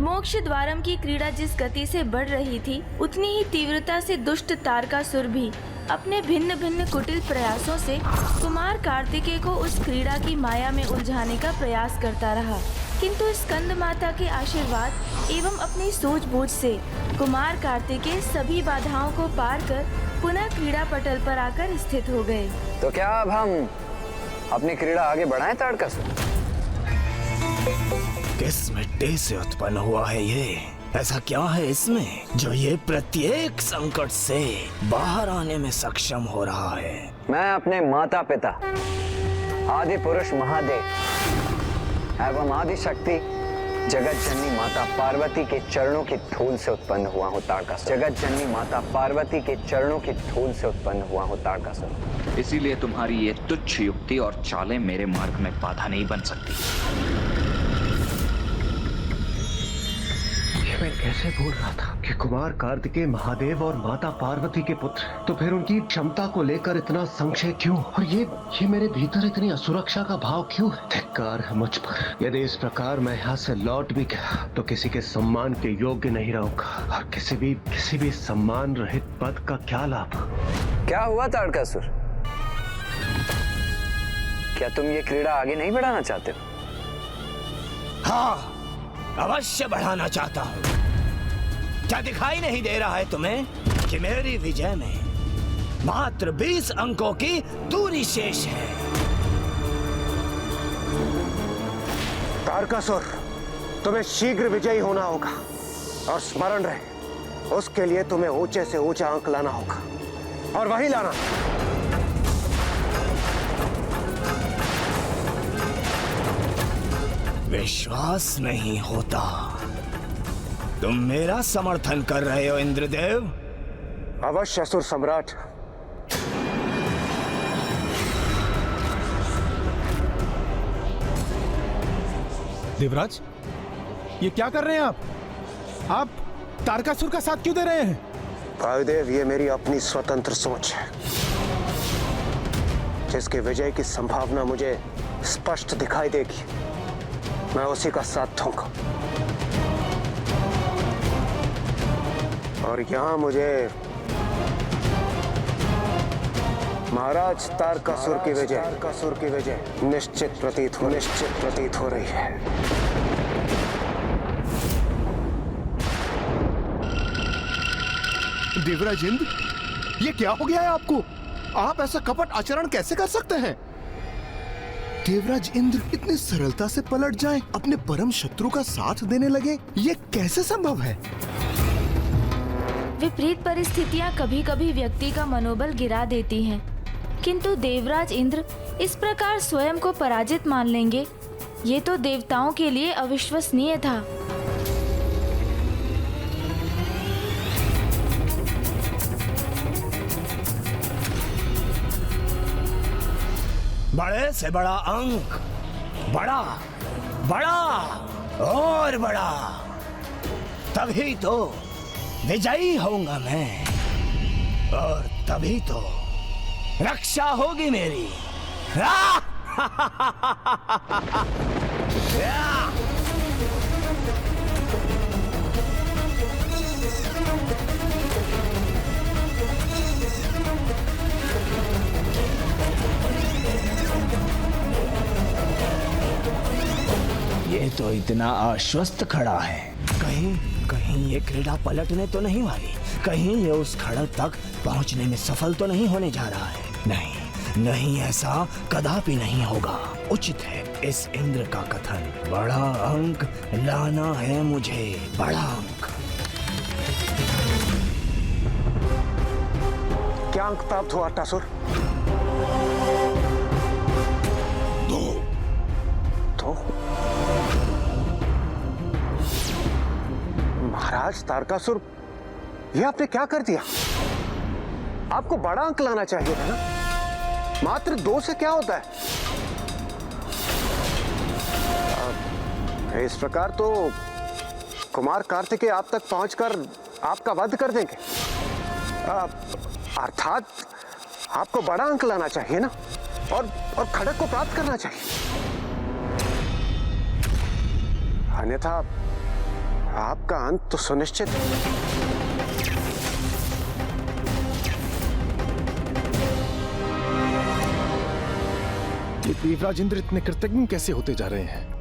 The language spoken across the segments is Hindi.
मोक्ष द्वारम की क्रीड़ा जिस गति से बढ़ रही थी, उतनी ही तीव्रता से दुष्ट तारकासुर भी अपने भिन्न भिन्न कुटिल प्रयासों से कुमार कार्तिकेय को उस क्रीड़ा की माया में उलझाने का प्रयास करता रहा। किंतु स्कंद माता के आशीर्वाद एवं अपनी सूझबूझ से कुमार कार्तिकेय सभी बाधाओं को पार कर पुनः क्रीड़ा पटल पर आकर स्थित हो गए। तो क्या अब हम अपनी क्रीड़ा आगे बढ़ाएं तारकासुर? किस मिट्टी से उत्पन्न हुआ है ये? ऐसा क्या है इसमें जो ये प्रत्येक संकट से बाहर आने में सक्षम हो रहा है? मैं अपने माता पिता आदि पुरुष महादेव एवं आदि शक्ति जगत जननी माता पार्वती के चरणों की धूल से उत्पन्न हुआ हूँ तारकासुर। जगत जननी माता पार्वती के चरणों की धूल से उत्पन्न हुआ हूँ तारकासुर। इसीलिए तुम्हारी ये तुच्छ युक्ति और चालें मेरे मार्ग में बाधा नहीं बन सकती। मैं कैसे भूल रहा था कि कुमार कार्तिकेय महादेव और माता पार्वती के पुत्र, तो फिर उनकी क्षमता को लेकर इतना संशय क्यों? और ये मेरे भीतर इतनी असुरक्षा का भाव क्यों है? धिक्कार है मुझ पर। यदि इस प्रकार मैं यहाँ से लौट भी गया तो किसी के सम्मान के योग्य नहीं रहूंगा, और किसी भी सम्मान रहित पद का क्या लाभ? क्या हुआ तारकासुर? क्या तुम ये क्रीड़ा आगे नहीं बढ़ाना चाहते हो? हाँ, अवश्य बढ़ाना चाहता हूँ। क्या दिखाई नहीं दे रहा है तुम्हें कि मेरी विजय में मात्र 20 अंकों की दूरी शेष है? तारकासुर, तुम्हें शीघ्र विजयी होना होगा, और स्मरण रहे, उसके लिए तुम्हें ऊंचे से ऊंचा अंक लाना होगा, और वही लाना। विश्वास नहीं होता। तुम मेरा समर्थन कर रहे हो इंद्रदेव? अवश्य असुर सम्राट। देवराज, ये क्या कर रहे हैं आप तारकासुर का साथ क्यों दे रहे हैं? वायुदेव, ये मेरी अपनी स्वतंत्र सोच है, जिसके विजय की संभावना मुझे स्पष्ट दिखाई देगी, मैं उसी का साथ दूंगा। और यहां मुझे महाराज तारकासुर की विजय निश्चित प्रतीत हो रही है। देवराज इंद्र, ये क्या हो गया है आपको? आप ऐसा कपट आचरण कैसे कर सकते हैं? देवराज इंद्र इतनी सरलता से पलट जाएं, अपने परम शत्रु का साथ देने लगे, ये कैसे संभव है? विपरीत परिस्थितियां कभी कभी व्यक्ति का मनोबल गिरा देती हैं, किंतु देवराज इंद्र इस प्रकार स्वयं को पराजित मान लेंगे, ये तो देवताओं के लिए अविश्वसनीय था। बड़े से बड़ा अंक, बड़ा और बड़ा, तभी तो विजयी होऊंगा मैं, और तभी तो रक्षा होगी मेरी। ये तो इतना आश्वस्त खड़ा है, कहीं ये क्रीड़ा पलटने तो नहीं वाली, कहीं ये उस खड़क तक पहुंचने में सफल तो नहीं होने जा रहा है। नहीं, ऐसा कदापि नहीं होगा। उचित है इस इंद्र का कथन, बड़ा अंक लाना है मुझे, बड़ा अंक। क्या अंक प्राप्त हुआ टासुर? 2। महाराज तारकासुर, ये आपने क्या कर दिया? आपको बड़ा अंक लाना चाहिए था ना, मात्र 2 से क्या होता है? इस प्रकार तो कुमार कार्तिकेय आप तक पहुंचकर आपका वध कर देंगे। अर्थात आपको बड़ा अंक लाना चाहिए ना, और खड़क को प्राप्त करना चाहिए, आपका अंत तो सुनिश्चित है। ये देवराज इंद्र इतने कृतज्ञ कैसे होते जा रहे हैं?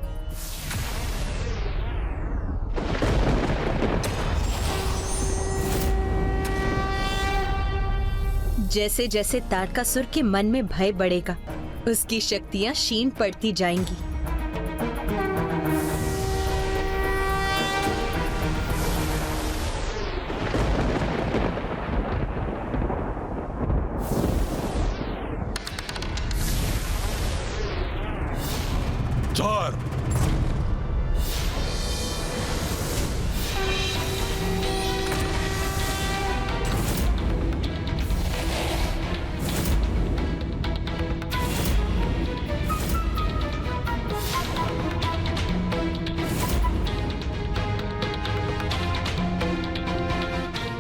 जैसे जैसे तारकासुर के मन में भय बढ़ेगा, उसकी शक्तियां क्षीण पड़ती जाएंगी। चार,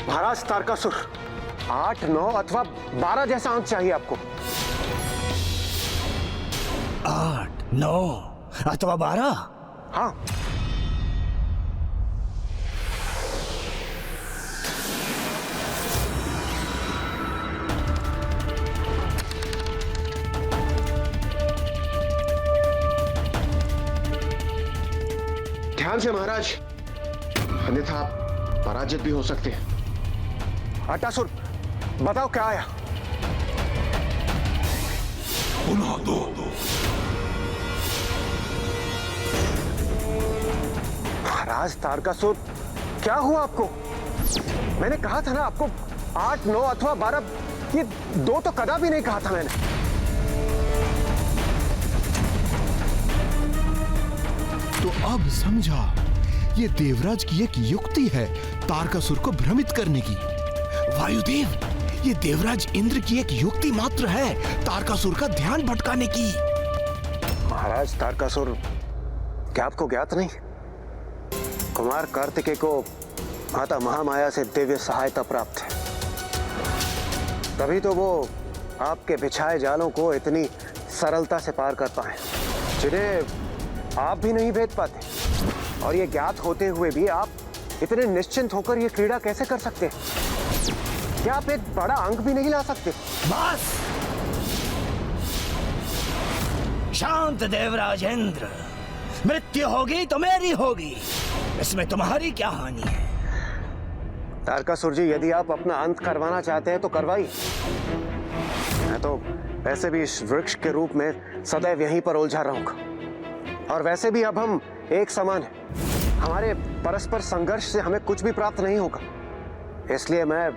महाराज तारकासुर, 8, 9 अथवा 12 जैसा अंक चाहिए आपको। 8, 9 अथवा 12। हाँ, ध्यान से महाराज, अन्यथा आप पराजित भी हो सकते हैं। अट्टासुर, बताओ क्या आया? पुनः 2, महाराज तारकासुर, क्या हुआ आपको? मैंने कहा था ना आपको 8, 9 अथवा 12, ये 2 तो कदापि नहीं कहा था मैंने। तो अब समझा, ये देवराज की एक युक्ति है तारकासुर को भ्रमित करने की। वायुदेव, ये देवराज इंद्र की एक युक्ति मात्र है तारकासुर का ध्यान भटकाने की। महाराज तारकासुर, क्या आपको ज्ञात नहीं? कुमार कार्तिकेय को माता महामाया से दिव्य सहायता प्राप्त है, तभी तो वो आपके बिछाए जालों को इतनी सरलता से पार कर पाए, जिन्हें आप भी नहीं भेद पाते। और ये ज्ञात होते हुए भी आप इतने निश्चिंत होकर ये क्रीड़ा कैसे कर सकते? क्या आप एक बड़ा अंक भी नहीं ला सकते? बस शांत देवराज इंद्र, मृत्यु होगी तो मेरी होगी, इसमें तुम्हारी क्या हानि है? तारकासुर जी, यदि आप अपना अंत करवाना चाहते हैं तो करवाइए। मैं तो वैसे भी इस वृक्ष के रूप में सदैव यहीं पर उलझा रहूंगा, और वैसे भी अब हम एक समान हैं। हमारे परस्पर संघर्ष से हमें कुछ भी प्राप्त नहीं होगा, इसलिए मैं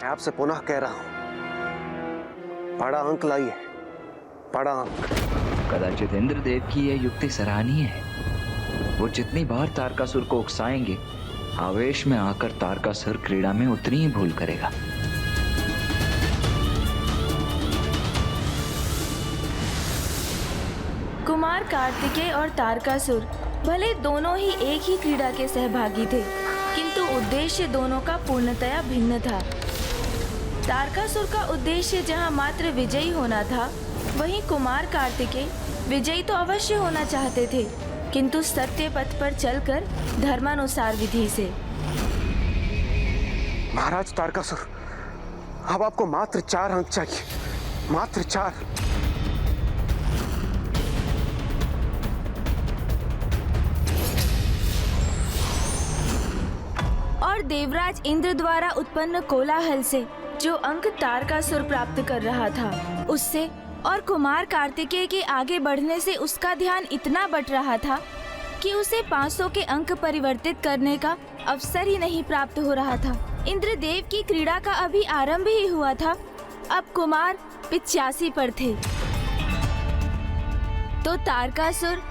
आपसे पुनः कह रहा हूं, बड़ा अंक लाइए, बड़ा अंक। कदाचित इंद्रदेव की यह युक्ति सराहनीय है। वो जितनी बार तारकासुर को उकसाएंगे, आवेश में आकर तारकासुर क्रीड़ा में उतनी ही भूल करेगा। कुमार कार्तिकेय और तारकासुर भले दोनों ही एक ही क्रीड़ा के सहभागी थे, किंतु उद्देश्य दोनों का पूर्णतया भिन्न था। तारकासुर का उद्देश्य जहां मात्र विजयी होना था, वहीं कुमार कार्तिकेय विजयी तो अवश्य होना चाहते थे, किंतु सत्य पथ पर चलकर धर्मानुसार विधि से। महाराज तारकासुर, अब आपको मात्र 4 अंक चाहिए, मात्र 4। और देवराज इंद्र द्वारा उत्पन्न कोलाहल से जो अंक तारकासुर प्राप्त कर रहा था, उससे और कुमार कार्तिकेय के आगे बढ़ने से उसका ध्यान इतना बट रहा था कि उसे 500 के अंक परिवर्तित करने का अवसर ही नहीं प्राप्त हो रहा था। इंद्रदेव की क्रीड़ा का अभी आरंभ ही हुआ था, अब कुमार 85 पर थे तो तारकासुर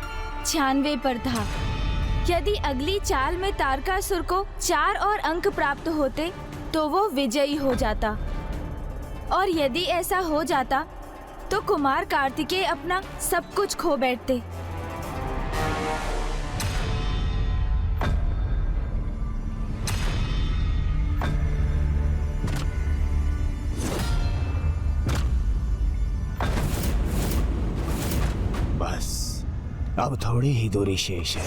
96 पर था। यदि अगली चाल में तारकासुर को 4 और अंक प्राप्त होते तो वो विजयी हो जाता, और यदि ऐसा हो जाता तो कुमार कार्तिकेय अपना सब कुछ खो बैठते। बस अब थोड़ी ही दूरी शेष है।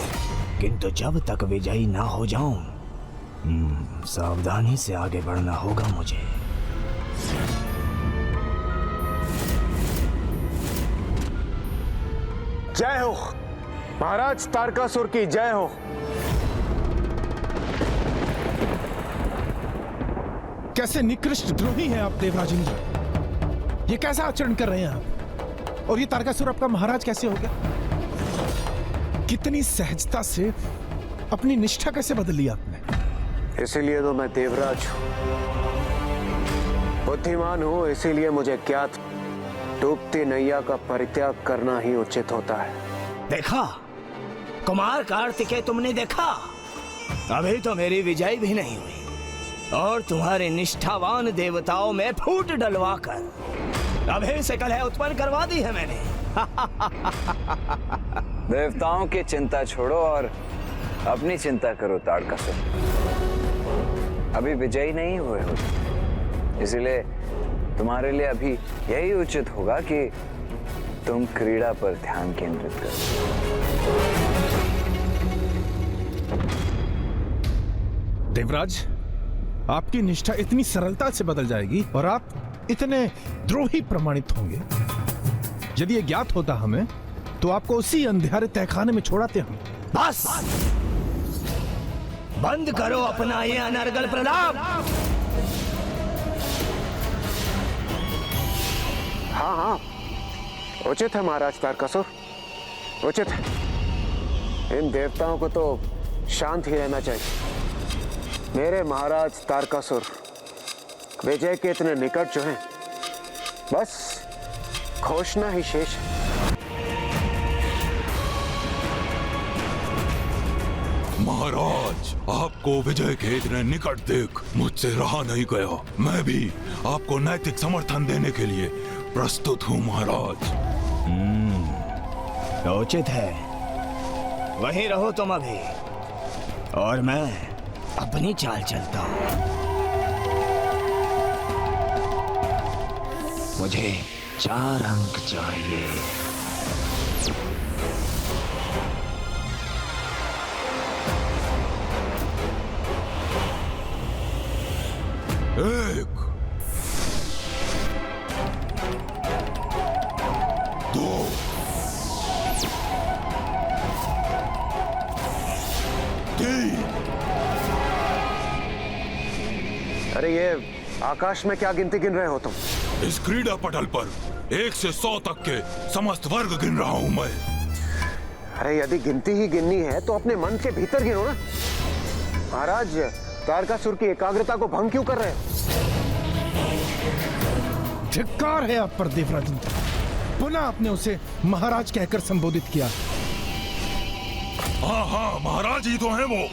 किंतु जब तक विजयी ना हो जाऊं, सावधानी से आगे बढ़ना होगा मुझे। जय हो महाराज तारकासुर की जय हो। कैसे निकृष्ट द्रोही हैं आप देवराज इंद्र। ये कैसा आचरण कर रहे हैं आप? और ये तारकासुर आपका महाराज कैसे हो गया? कितनी सहजता से अपनी निष्ठा कैसे बदल ली आपने? इसीलिए तो मैं देवराज हूं, बुद्धिमान हूं, इसीलिए मुझे ज्ञात डूबती नैया का परित्याग करना ही उचित होता है। देखा कुमार कार्तिकेय, तुमने देखा? अभी तो मेरी विजय भी नहीं हुई और तुम्हारे निष्ठावान देवताओं में फूट डलवाकर अभी से कलह उत्पन्न करवा दी है मैंने। देवताओं की चिंता छोड़ो और अपनी चिंता करो तारकासुर। अभी विजयी नहीं हुए हो, इसलिए तुम्हारे लिए अभी यही उचित होगा कि तुम क्रीड़ा पर ध्यान केंद्रित करो। देवराज, आपकी निष्ठा इतनी सरलता से बदल जाएगी और आप इतने द्रोही प्रमाणित होंगे। यदि ये ज्ञात होता हमें तो आपको उसी अंधेरे तहखाने में छोड़ाते हम। बस बंद करो अपना ये अनर्गल प्रलाप। हाँ हाँ, उचित है महाराज तारकासुर, उचित है। इन देवताओं को तो शांत ही रहना चाहिए। मेरे महाराज तारकासुर विजय के इतने निकट जो हैं, बस घोषणा ही शेष है। महाराज, आपको विजय के इतने निकट देख मुझसे रहा नहीं गया। मैं भी आपको नैतिक समर्थन देने के लिए प्रस्तुत हूँ महाराज। उचित है, वहीं रहो तुम अभी और मैं अपनी चाल चलता हूं। मुझे 4 अंक चाहिए। एक, 2, 3। अरे ये आकाश में क्या गिनती गिन रहे हो तुम? इस क्रीड़ा पटल पर 1 से 100 तक के समस्त वर्ग गिन रहा हूं मैं। अरे यदि गिनती ही गिननी है तो अपने मन के भीतर गिनो ना। महाराज तारकासुर की एकाग्रता को भंग क्यों कर रहे हो? धिक्कार है आप पर देवराज इंद्र। पुनः आपने उसे महाराज कहकर संबोधित किया। हाँ हाँ, महाराज ही तो हैं वो।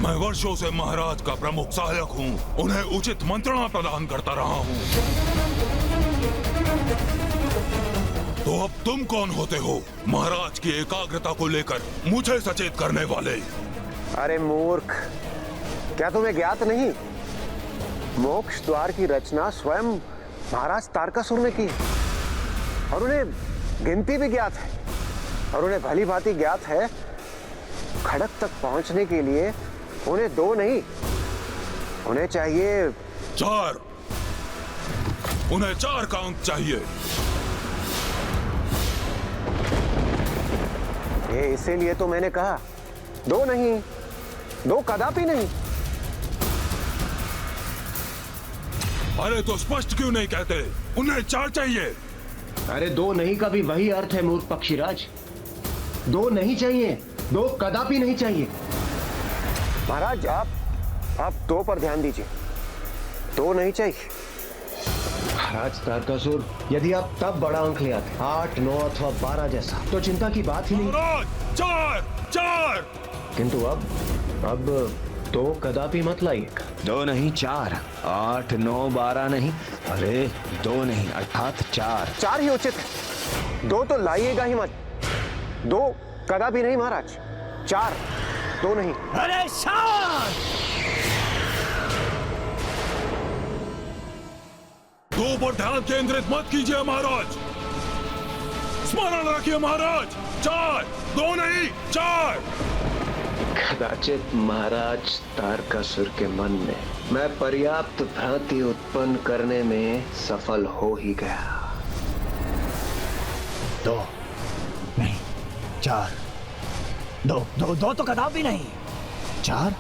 मैं वर्षों से महाराज का प्रमुख सहायक हूँ, उन्हें उचित मंत्रणा प्रदान करता रहा हूँ। तो अब तुम कौन होते हो महाराज की एकाग्रता को लेकर मुझे सचेत करने वाले? अरे मूर्ख, क्या तुम्हें ज्ञात नहीं? मोक्ष द्वार की रचना स्वयं महाराज तारकासुर ने की और उन्हें गिनती भी ज्ञात है और उन्हें भली भांति ज्ञात है खड़क तक पहुंचने के लिए उन्हें 2 नहीं, उन्हें चाहिए 4। उन्हें 4 का अंक चाहिए। ये इसीलिए तो मैंने कहा 2 नहीं, 2 कदापि नहीं। अरे तो स्पष्ट क्यों नहीं कहते? उन्हें 4 चाहिए। अरे 2 नहीं का भी वही अर्थ है मूर्ख पक्षीराज। 2 नहीं चाहिए, 2 कदापि नहीं चाहिए। महाराज आप 2 पर ध्यान दीजिए। 2 नहीं चाहिए। महाराज तारकासुर, यदि आप तब बड़ा अंक ले आते 8, 9 अथवा 12 जैसा तो चिंता की बात ही नहीं। महाराज 4। किंतु अब 2 कदापि मत लाइएगा। 2 नहीं 4, 8, 9, 12 नहीं, अरे 2 नहीं अर्थात 4। 4 ही उचित है, 2 तो लाइएगा ही मत। 2 कदापि नहीं महाराज, 4, 2 नहीं। अरे शांत! 2 पर ध्यान केंद्रित मत कीजिए महाराज। स्मरण रखिए महाराज, 4, 2 नहीं 4। कदाचित महाराज तारकासुर के मन में मैं पर्याप्त भ्रांति उत्पन्न करने में सफल हो ही गया। 2 नहीं 4, 2 तो कदापि नहीं, 4,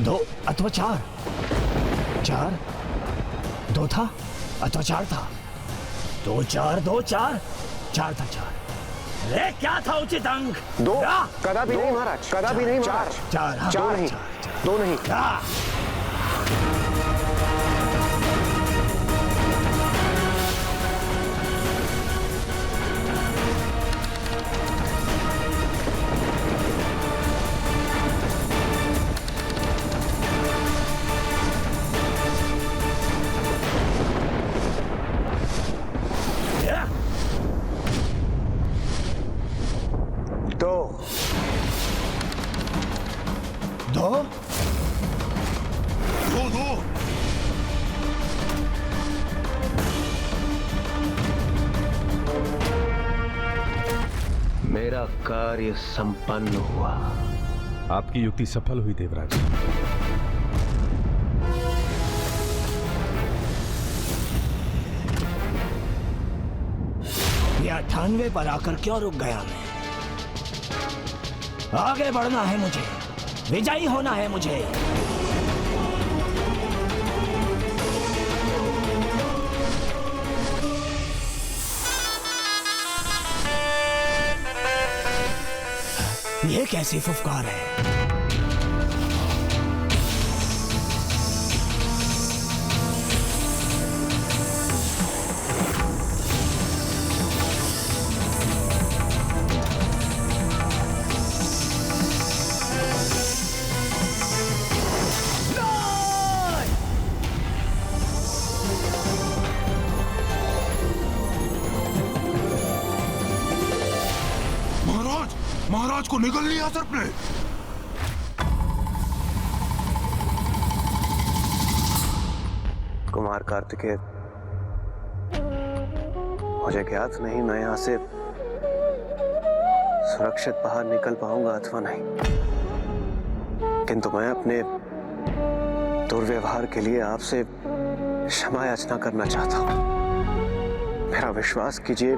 2 अथवा 4, 2 था अथवा 4 था, 2 4 2 4 4 था 4। अरे क्या था उचित अंक? 2 कदापि नहीं महाराज, कदापि नहीं महाराज। 4 2 नहीं, 2 नहीं। मेरा कार्य संपन्न हुआ। आपकी युक्ति सफल हुई देवराज। ये 98 पर आकर क्यों रुक गया मैं? आगे बढ़ना है मुझे, विजयी होना है मुझे। ये कैसी फुफकार है? महाराज को निगल लिया सर्प ने। कुमार कार्तिकेय, मुझे ज्ञात नहीं मैं यहां से सुरक्षित बाहर निकल पाऊंगा अथवा नहीं, किंतु मैं अपने दुर्व्यवहार के लिए आपसे क्षमा याचना करना चाहता हूं। मेरा विश्वास कीजिए,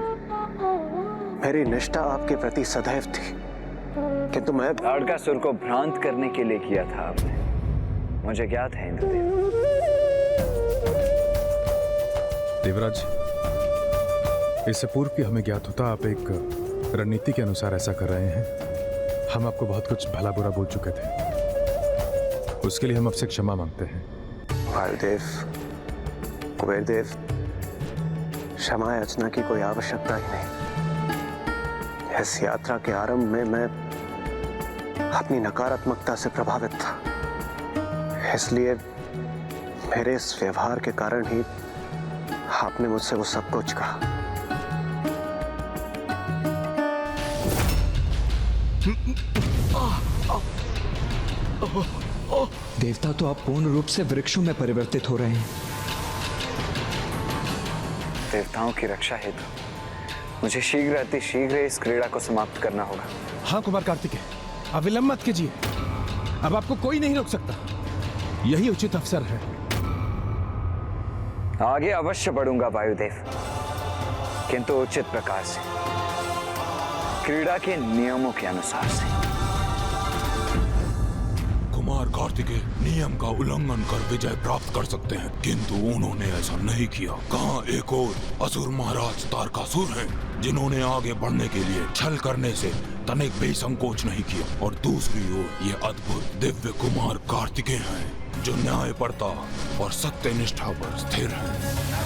मेरी निष्ठा आपके प्रति सदैव थी, किंतु मैं तारकासुर को भ्रांत करने के लिए किया था आपने, मुझे ज्ञात है इंद्रदेव। देवराज, इससे पूर्व भी हमें ज्ञात होता आप एक रणनीति के अनुसार ऐसा कर रहे हैं। हम आपको बहुत कुछ भला बुरा बोल चुके थे, उसके लिए हम आपसे क्षमा मांगते हैं। वायुदेव, कुबेरदेव, क्षमा याचना की कोई आवश्यकता ही नहीं। इस यात्रा के आरंभ में मैं अपनी नकारात्मकता से प्रभावित था, इसलिए मेरे इस व्यवहार के कारण ही आपने मुझसे वो सब कुछ कहा। देवता, तो आप पूर्ण रूप से वृक्षों में परिवर्तित हो रहे हैं। देवताओं की रक्षा हेतु मुझे शीघ्र अति शीघ्र इस क्रीड़ा को समाप्त करना होगा। हाँ कुमार कार्तिकेय, अब विलंब मत कीजिए। अब आपको कोई नहीं रोक सकता, यही उचित अवसर है। आगे अवश्य बढ़ूंगा वायुदेव, किंतु उचित प्रकार से, क्रीड़ा के नियमों के अनुसार से। कुमार कार्तिकेय नियम का उल्लंघन कर विजय प्राप्त कर सकते हैं, किंतु उन्होंने ऐसा नहीं किया। कहाँ एक और असुर महाराज तारकासुर हैं, जिन्होंने आगे बढ़ने के लिए छल करने से तनिक भी संकोच नहीं किया, और दूसरी ओर ये अद्भुत दिव्य कुमार कार्तिकेय हैं, जो न्यायपरता और सत्यनिष्ठा पर स्थिर हैं।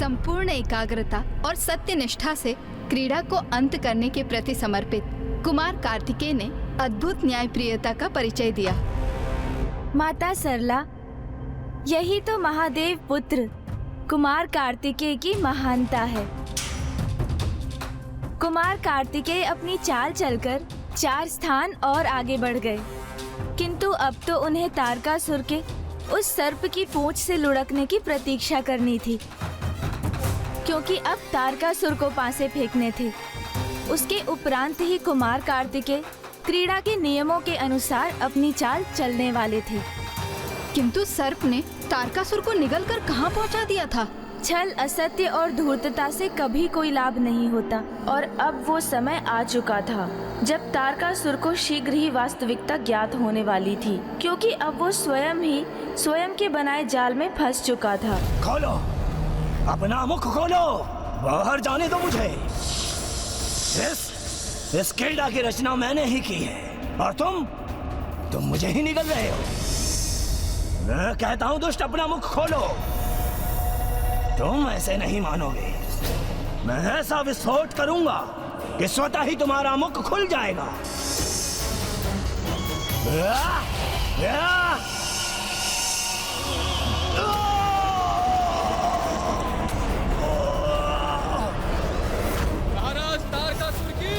संपूर्ण एकाग्रता और सत्यनिष्ठा से क्रीड़ा को अंत करने के प्रति समर्पित कुमार कार्तिकेय ने अद्भुत न्यायप्रियता का परिचय दिया। माता सरला, यही तो महादेव पुत्र कुमार कार्तिकेय की महानता है। कुमार कार्तिकेय अपनी चाल चलकर 4 स्थान और आगे बढ़ गए, किंतु अब तो उन्हें तारकासुर के उस सर्प की पूंछ से लुढ़कने की प्रतीक्षा करनी थी, क्योंकि अब तारकासुर को पासे फेंकने थे। उसके उपरांत ही कुमार कार्तिकेय क्रीड़ा के नियमों के अनुसार अपनी चाल चलने वाले थे। किंतु सर्प ने तारकासुर को निगलकर कहाँ पहुँचा दिया था। छल, असत्य और धूर्तता से कभी कोई लाभ नहीं होता, और अब वो समय आ चुका था जब तारकासुर को शीघ्र ही वास्तविकता ज्ञात होने वाली थी, क्योंकि अब वो स्वयं के बनाए जाल में फंस चुका था। खोलो, अपना मुख खोलो, बाहर जाने दो मुझे। इस क्रीड़ा की रचना मैंने ही की है, और तुम मुझे ही निगल रहे हो। मैं कहता हूँ दुष्ट, अपना मुख खोलो। तुम ऐसे नहीं मानोगे। मैं ऐसा विस्फोट करूंगा कि स्वतः ही तुम्हारा मुख खुल जाएगा। महाराज तारकासुर की।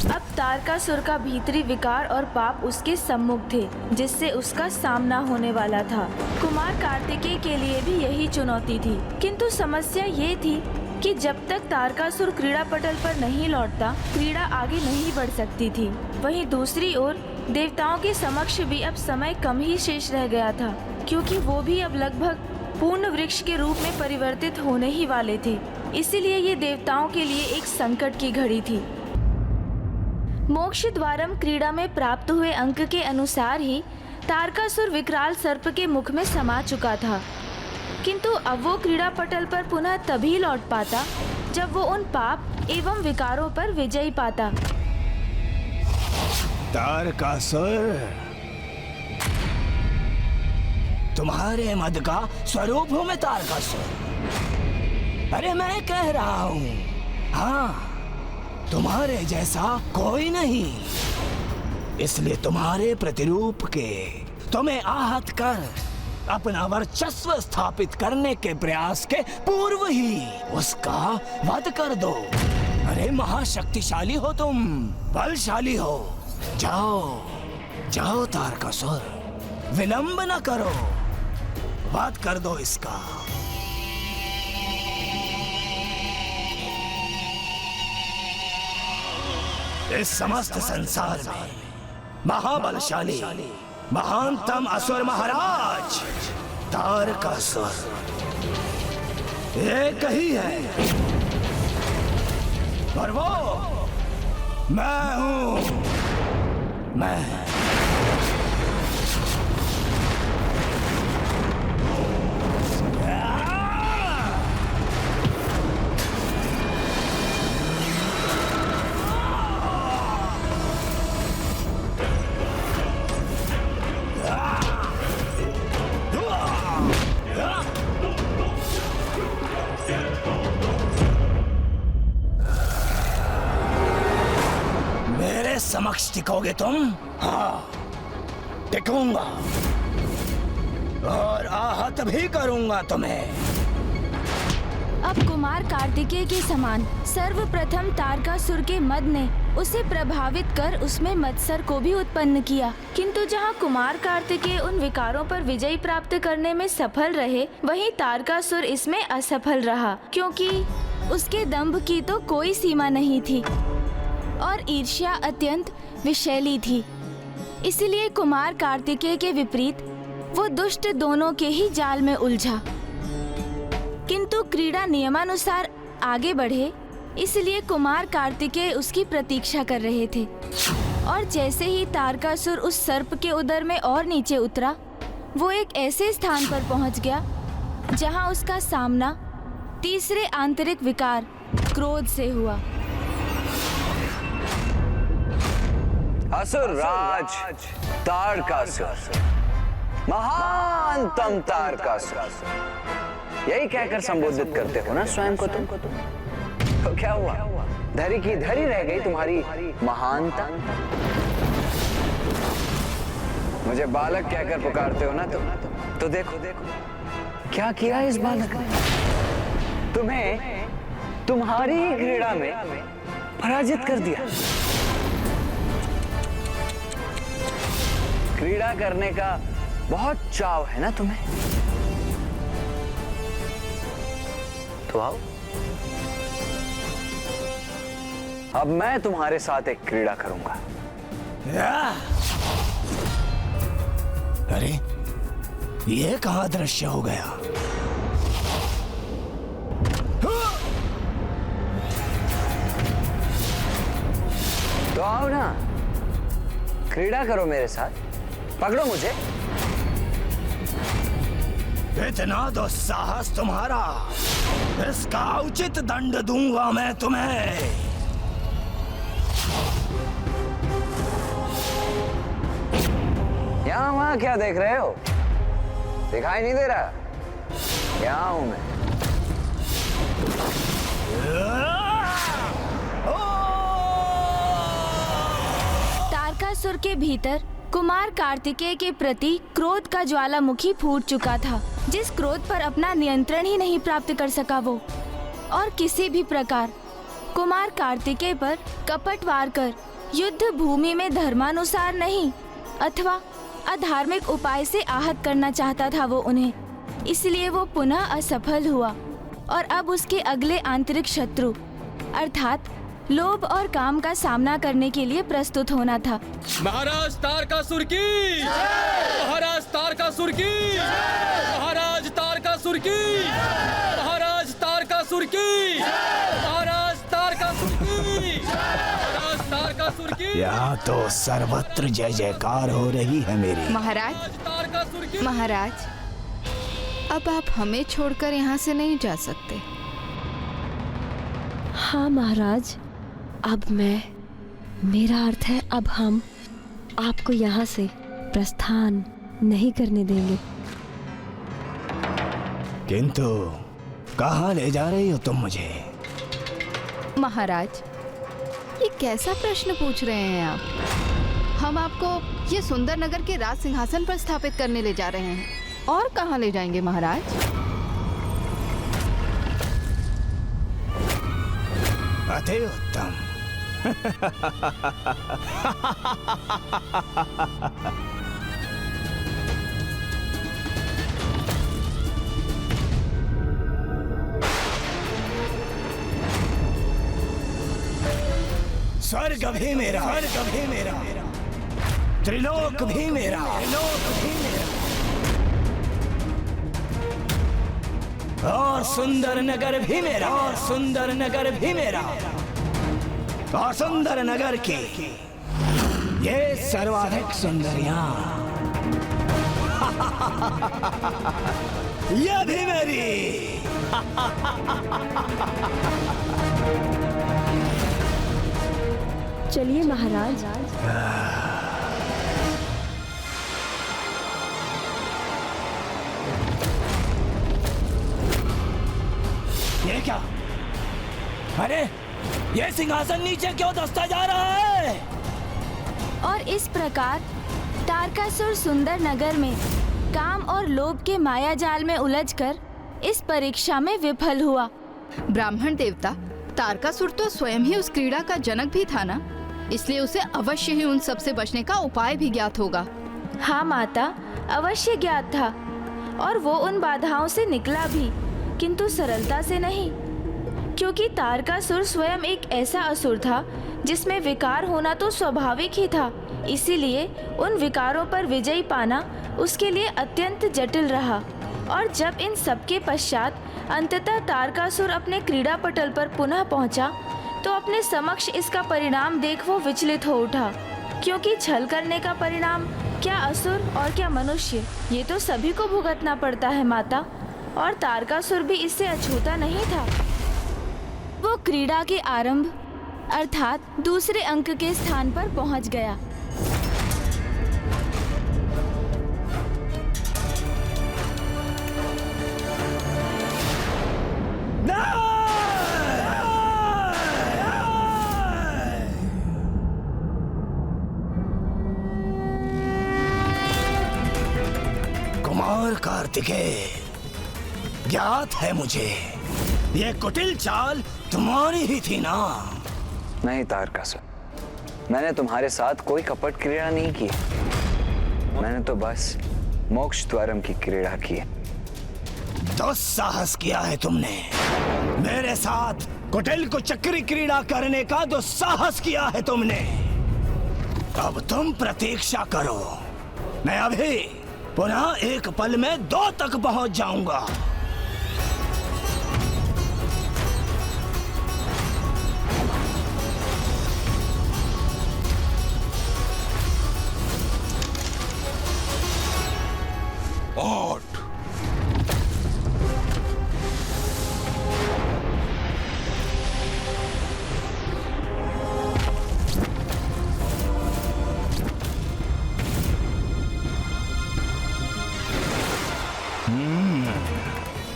अब तारकासुर का भीतरी विकार और पाप उसके सम्मुख थे, जिससे उसका सामना होने वाला था। कुमार कार्तिकेय के लिए भी यही चुनौती थी, किंतु समस्या ये थी कि जब तक तारकासुर क्रीड़ा पटल पर नहीं लौटता, क्रीड़ा आगे नहीं बढ़ सकती थी। वहीं दूसरी ओर देवताओं के समक्ष भी अब समय कम ही शेष रह गया था, क्योंकि वो भी अब लगभग पूर्ण वृक्ष के रूप में परिवर्तित होने ही वाले थे। इसीलिए ये देवताओं के लिए एक संकट की घड़ी थी। मोक्ष द्वारम क्रीड़ा में प्राप्त हुए अंक के अनुसार ही तारकासुर विकराल सर्प के मुख में समा चुका था, किंतु अब वो क्रीड़ा पटल पर पुनः तभी लौट पाता जब वो उन पाप एवं विकारों पर विजय पाता। तारकासुर, तुम्हारे मद का स्वरूप हूं मैं तारकासुर। अरे मैं कह रहा हूं, हाँ, तुम्हारे जैसा कोई नहीं, इसलिए तुम्हारे प्रतिरूप के तुम्हें आहत कर अपना वर्चस्व स्थापित करने के प्रयास के पूर्व ही उसका वध कर दो। अरे महाशक्तिशाली हो तुम, बलशाली हो। जाओ तारकासुर, विलंब न करो, वध कर दो इसका। इस समस्त संसार में महाबलशाली महानतम असुर महाराज तारकासुर एक ही है, और वो मैं हूं। मैं समक्ष टिकोगे तुम? हाँ, टिकूंगा और आहत भी करूंगा तुम्हें। अब कुमार कार्तिकेय के समान सर्वप्रथम तारकासुर के मद ने उसे प्रभावित कर उसमें मत्सर को भी उत्पन्न किया, किंतु जहाँ कुमार कार्तिकेय उन विकारों पर विजय प्राप्त करने में सफल रहे, वहीं तारकासुर इसमें असफल रहा, क्योंकि उसके दंभ की तो कोई सीमा नहीं थी और ईर्ष्या अत्यंत विषैली थी। इसलिए कुमार कार्तिकेय के विपरीत वो दुष्ट दोनों के ही जाल में उलझा। किंतु क्रीड़ा नियमानुसार आगे बढ़े, इसलिए कुमार कार्तिकेय उसकी प्रतीक्षा कर रहे थे। और जैसे ही तारकासुर उस सर्प के उदर में और नीचे उतरा, वो एक ऐसे स्थान पर पहुंच गया जहां उसका सामना तीसरे आंतरिक विकार क्रोध से हुआ। असुर राज तारकासुर, महानतम तारकासुर, यही कहकर संबोधित करते हो ना स्वयं को तुम? तो क्या हुआ, धरी की धरी रह गई तुम्हारी महानता? मुझे बालक कहकर पुकारते हो ना तुम? तो देखो क्या किया इस बालक ने? तुम्हें तुम्हारी ही क्रीड़ा में पराजित कर दिया। क्रीड़ा करने का बहुत चाव है ना तुम्हें? तो आओ, अब मैं तुम्हारे साथ एक क्रीड़ा करूंगा। अरे ये कहां दृश्य हो गया? तो आओ ना, क्रीड़ा करो मेरे साथ, पकड़ो मुझे। इतना दुस्साहस तुम्हारा, इसका उचित दंड दूंगा मैं तुम्हें। यहाँ वहां क्या देख रहे हो? दिखाई नहीं दे रहा? यहाँ हूं मैं। तारकासुर के भीतर कुमार कार्तिकेय के प्रति क्रोध का ज्वालामुखी फूट चुका था, जिस क्रोध पर अपना नियंत्रण ही नहीं प्राप्त कर सका वो, और किसी भी प्रकार कुमार कार्तिकेय पर कपट वार कर युद्ध भूमि में धर्मानुसार नहीं अथवा अधार्मिक उपाय से आहत करना चाहता था वो उन्हें। इसलिए वो पुनः असफल हुआ और अब उसके अगले आंतरिक शत्रु अर्थात लोभ और काम का सामना करने के लिए प्रस्तुत होना था। महाराज तारकासुर की, महाराज तारकासुर की, महाराज तारकासुर की, महाराज तारकासुर की, महाराज तारकासुर की, महाराज तारकासुर की। यहाँ तो सर्वत्र जय जयकार हो रही है मेरी। महाराज, अब आप हमें छोड़कर यहाँ से नहीं जा सकते। हाँ महाराज, अब मेरा अर्थ है अब हम आपको यहाँ से प्रस्थान नहीं करने देंगे। किंतु कहाँ ले जा रही हो तुम मुझे? महाराज, ये कैसा प्रश्न पूछ रहे हैं आप? हम आपको ये सुंदर नगर के राज सिंहासन पर स्थापित करने ले जा रहे हैं। और कहाँ ले जाएंगे महाराज? अति उत्तम। स्वर्ग भी मेरा, स्वर्ग भी मेरा, त्रिलोक भी मेरा, त्रिलोक भी मेरा, और सुंदर नगर भी मेरा, और सुंदर नगर भी मेरा, और सुंदर नगर की ये सर्वाधिक सुंदरियां ये भी मेरी। चलिए महाराज। ये क्या? अरे ये सिंहासन नीचे क्यों धंसता जा रहा है? और इस प्रकार तारकासुर सुंदर नगर में काम और लोभ के माया जाल में उलझकर इस परीक्षा में विफल हुआ। ब्राह्मण देवता, तारकासुर तो स्वयं ही उस क्रीड़ा का जनक भी था ना, इसलिए उसे अवश्य ही उन सब से बचने का उपाय भी ज्ञात होगा। हाँ माता, अवश्य ज्ञात था और वो उन बाधाओं से निकला भी, किंतु सरलता से नहीं, क्योंकि तारकासुर स्वयं एक ऐसा असुर था जिसमें विकार होना तो स्वाभाविक ही था। इसीलिए उन विकारों पर विजय पाना उसके लिए अत्यंत जटिल रहा। और जब इन सबके पश्चात अंततः तारकासुर अपने क्रीड़ा पटल पर पुनः पहुंचा, तो अपने समक्ष इसका परिणाम देख वो विचलित हो उठा, क्योंकि छल करने का परिणाम क्या असुर और क्या मनुष्य, ये तो सभी को भुगतना पड़ता है माता। और तारकासुर भी इससे अछूता नहीं था। वो क्रीड़ा के आरंभ अर्थात दूसरे अंक के स्थान पर पहुंच गया। कुमार कार्तिकेय, ज्ञात है मुझे ये कुटिल चाल तुम्हारी ही थी ना? नहीं तारकासुर, मैंने तुम्हारे साथ कोई कपट क्रीड़ा नहीं की। मैंने तो बस मोक्ष द्वारम की क्रीड़ा की है। दुस्साहस किया है तुमने मेरे साथ, कुटिल को चक्री क्रीड़ा करने का दुस्साहस किया है तुमने। अब तुम प्रतीक्षा करो, मैं अभी पुनः एक पल में 2 तक पहुंच जाऊंगा।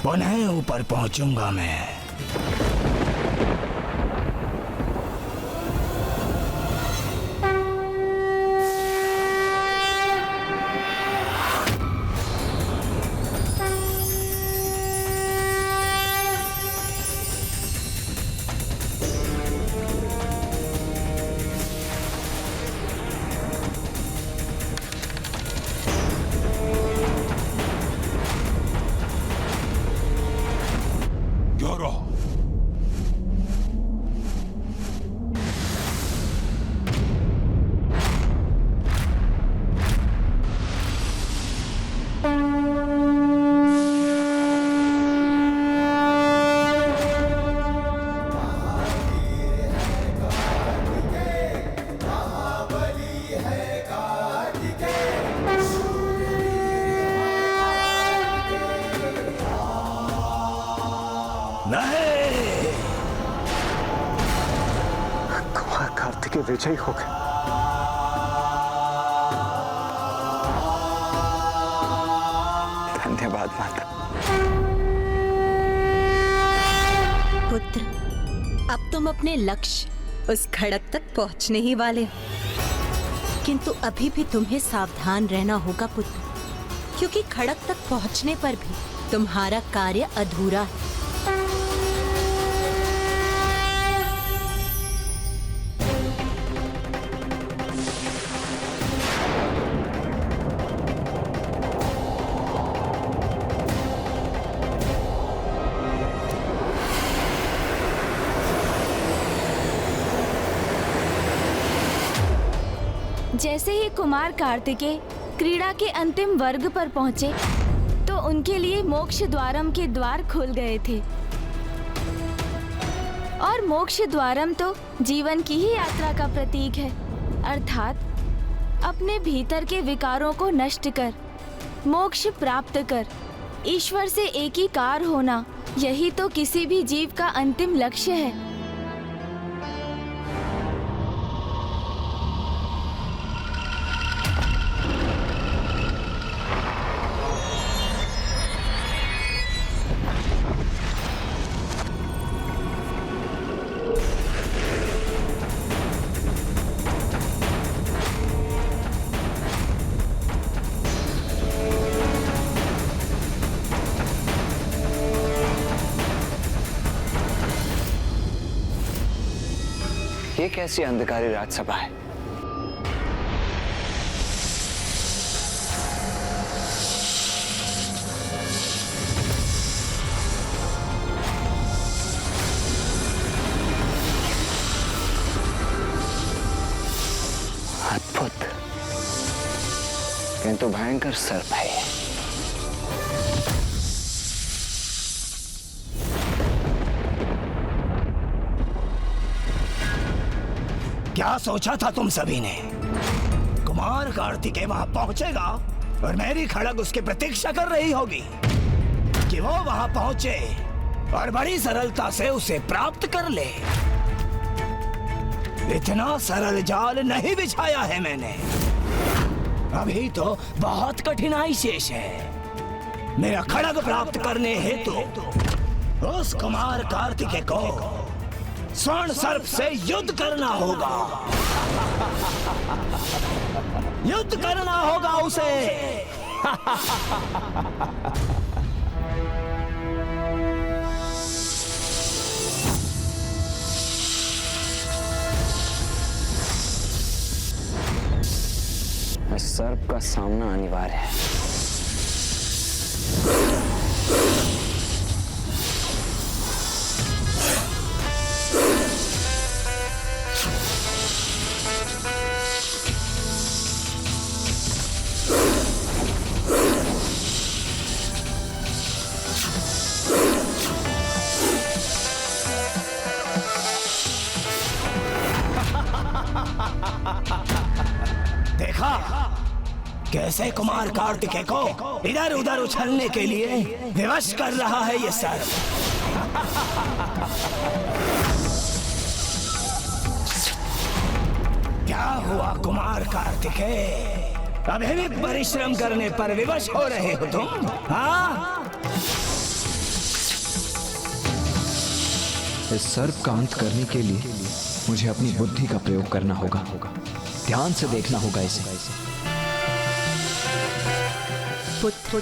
पुनः ऊपर पहुंचूंगा मैं। कुमार कार्तिकेय विजयी हो गए। धन्यवाद माता। पुत्र, अब तुम अपने लक्ष्य उस खड़क तक पहुंचने ही वाले हो, किंतु अभी भी तुम्हें सावधान रहना होगा पुत्र, क्योंकि खड़क तक पहुंचने पर भी तुम्हारा कार्य अधूरा है। जैसे ही कुमार कार्तिकेय क्रीड़ा के अंतिम वर्ग पर पहुंचे तो उनके लिए मोक्ष द्वारम के द्वार खुल गए थे। और मोक्ष द्वारम तो जीवन की ही यात्रा का प्रतीक है, अर्थात अपने भीतर के विकारों को नष्ट कर मोक्ष प्राप्त कर ईश्वर से एकीकार होना, यही तो किसी भी जीव का अंतिम लक्ष्य है। ये कैसी अंधकारी राजसभा है? अद्भुत किंतु भयंकर सर्प है। क्या सोचा था तुम सभी ने? कुमार कार्तिकेय वहां पहुंचेगा और मेरी खड़ग उसकी प्रतीक्षा कर रही होगी कि वो वहां पहुंचे और बड़ी सरलता से उसे प्राप्त कर ले। इतना सरल जाल नहीं बिछाया है मैंने। अभी तो बहुत कठिनाई शेष है। मेरा खड़ग प्राप्त करने हेतु उस कुमार कार्तिकेय को स्वर्ण सर्प से युद्ध करना होगा। युद्ध करना होगा उसे। सर्प का सामना अनिवार्य है। देखा कैसे कुमार कार्तिकेय को इधर उधर उछलने के लिए विवश कर रहा है ये सर्प। क्या हुआ कुमार कार्तिकेय, अभी भी परिश्रम करने पर विवश हो रहे हो तुम? हाँ, इस सर्प का अंत करने के लिए मुझे अपनी बुद्धि का प्रयोग करना होगा। ध्यान से देखना होगा इसे। पुत्र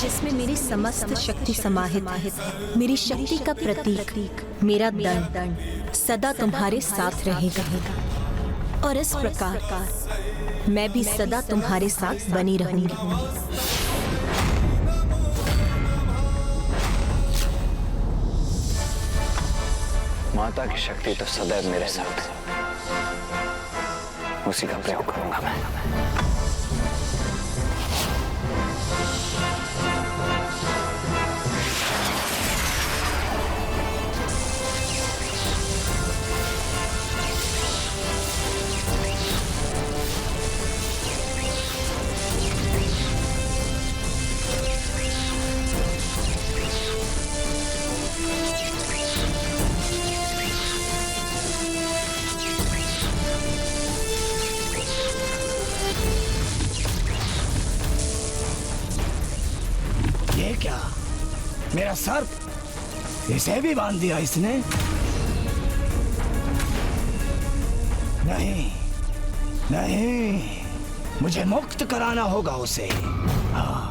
जिसमें मेरी समस्त शक्ति समाहित है, मेरी शक्ति का प्रतीक मेरा दंड सदा तुम्हारे साथ रहेगा, और इस प्रकार मैं भी सदा तुम्हारे साथ बनी रहूंगी। माता की शक्ति तो सदैव मेरे साथ है, उसी का प्रयोग करूंगा मैं। ये क्या, मेरा सर्प, इसे भी बांध दिया इसने? नहीं नहीं, मुझे मुक्त कराना होगा उसे। हाँ।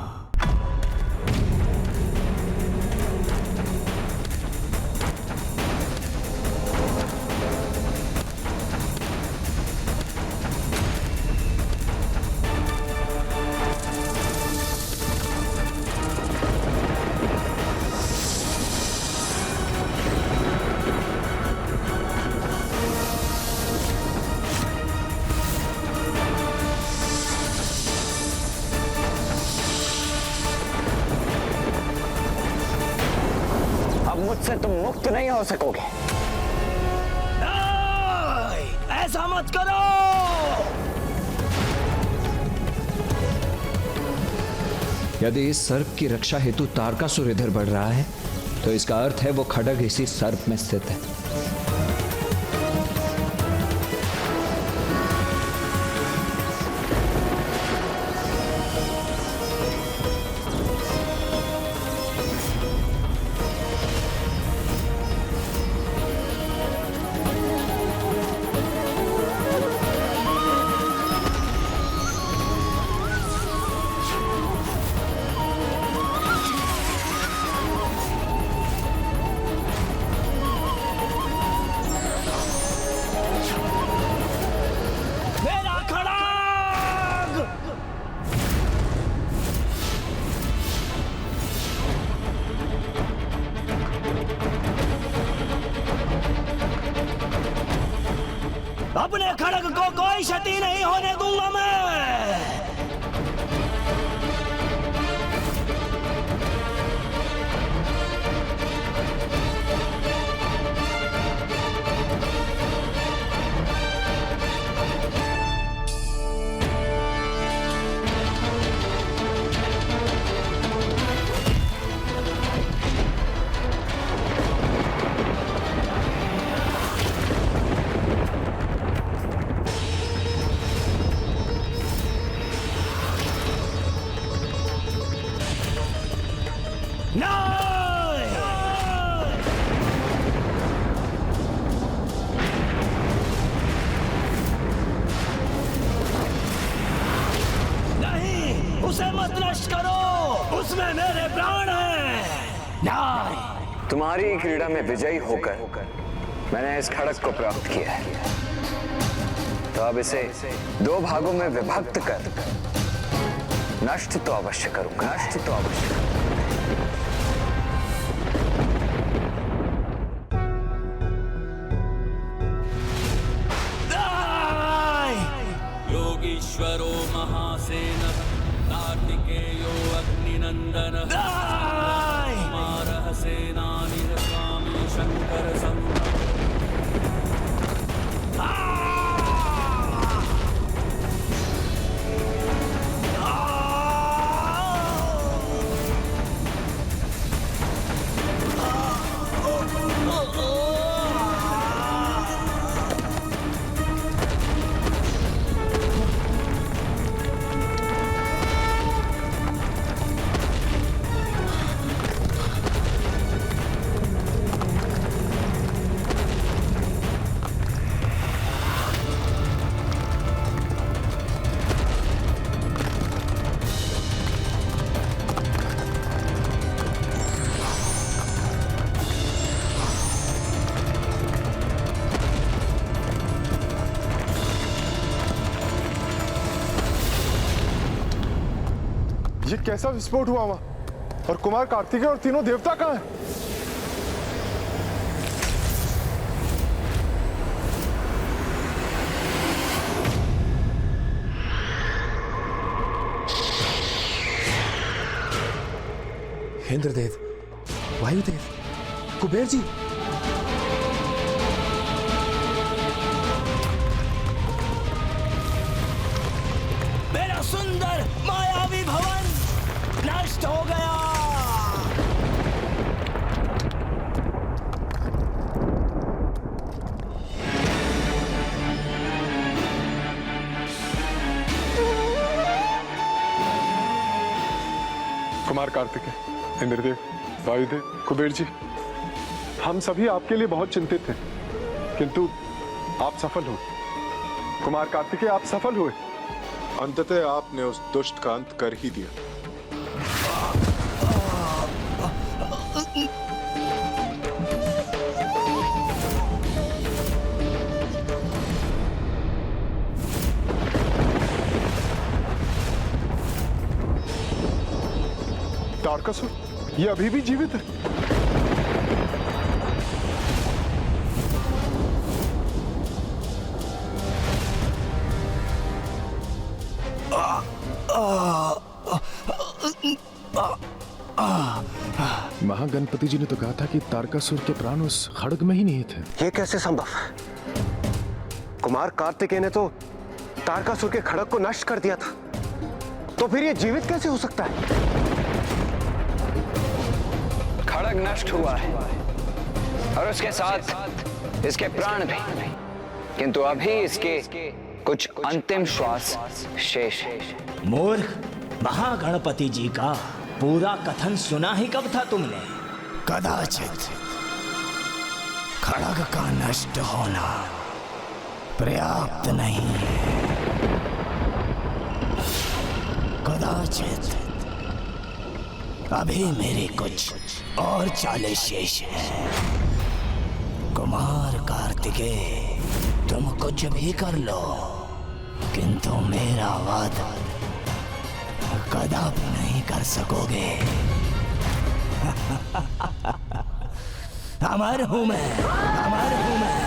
मुझसे तुम मुक्त नहीं हो सकोगे। ऐसा मत करो। यदि इस सर्प की रक्षा हेतु तारकासुर इधर बढ़ रहा है तो इसका अर्थ है वो खड्ग इसी सर्प में स्थित है। अपने खड्ग को कोई क्षति नहीं होने दूंगा मैं। उसे मत नष्ट करो, उसमें मेरे प्राण हैं। नहीं। तुम्हारी क्रीड़ा में विजयी होकर मैंने इस खड़क को प्राप्त किया है, तो अब इसे 2 भागों में विभक्त कर नष्ट तो अवश्य करूंगा, नष्ट तो अवश्य करूंगा। योगीश्वरो महासेन कार्तिकेयो अग्निनंदन कुमारः सेनानी स्वामी शंकर ये कैसा विस्फोट हुआ वहां? और कुमार कार्तिकेय और तीनों देवता कहाँ हैं? इंद्रदेव, वायुदेव, कुबेर जी, मेरा सुंदर मायावी भवन नष्ट हो गया। कुमार कार्तिकेय, इंद्रदेव, वायुदेव, कुबेर जी, हम सभी आपके लिए बहुत चिंतित थे, किंतु आप सफल हुए। कुमार कार्तिकेय, आप सफल हुए। अंततः आपने उस दुष्ट का अंत कर ही दिया। तारकासुर, ये अभी भी जीवित है? महागणपति जी ने तो कहा था कि तारकासुर के प्राण उस खड्ग में ही नहीं थे। ये कैसे संभव है? कुमार कार्तिकेय ने तो तारकासुर के खड्ग को नष्ट कर दिया था, तो फिर ये जीवित कैसे हो सकता है? खड्ग नष्ट हुआ है और उसके साथ इसके प्राण भी, किंतु अभी इसके कुछ अंतिम श्वास शेष है। मूर्ख, महागणपति जी का पूरा कथन सुना ही कब था तुमने? कदाचित खड्ग का नष्ट होना पर्याप्त नहीं है। कदाचित अभी मेरे कुछ और चालें शेष हैं। कुमार कार्तिकेय, तुम कुछ भी कर लो, किंतु मेरा वादा कदापि नहीं कर सकोगे। अमर हूं मैं, अमर हूं मैं।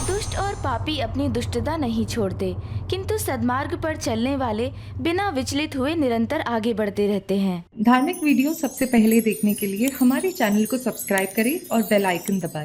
दुष्ट और पापी अपनी दुष्टता नहीं छोड़ते, किंतु सद्मार्ग पर चलने वाले बिना विचलित हुए निरंतर आगे बढ़ते रहते हैं। धार्मिक वीडियो सबसे पहले देखने के लिए हमारे चैनल को सब्सक्राइब करें और बेल आइकन दबाएं।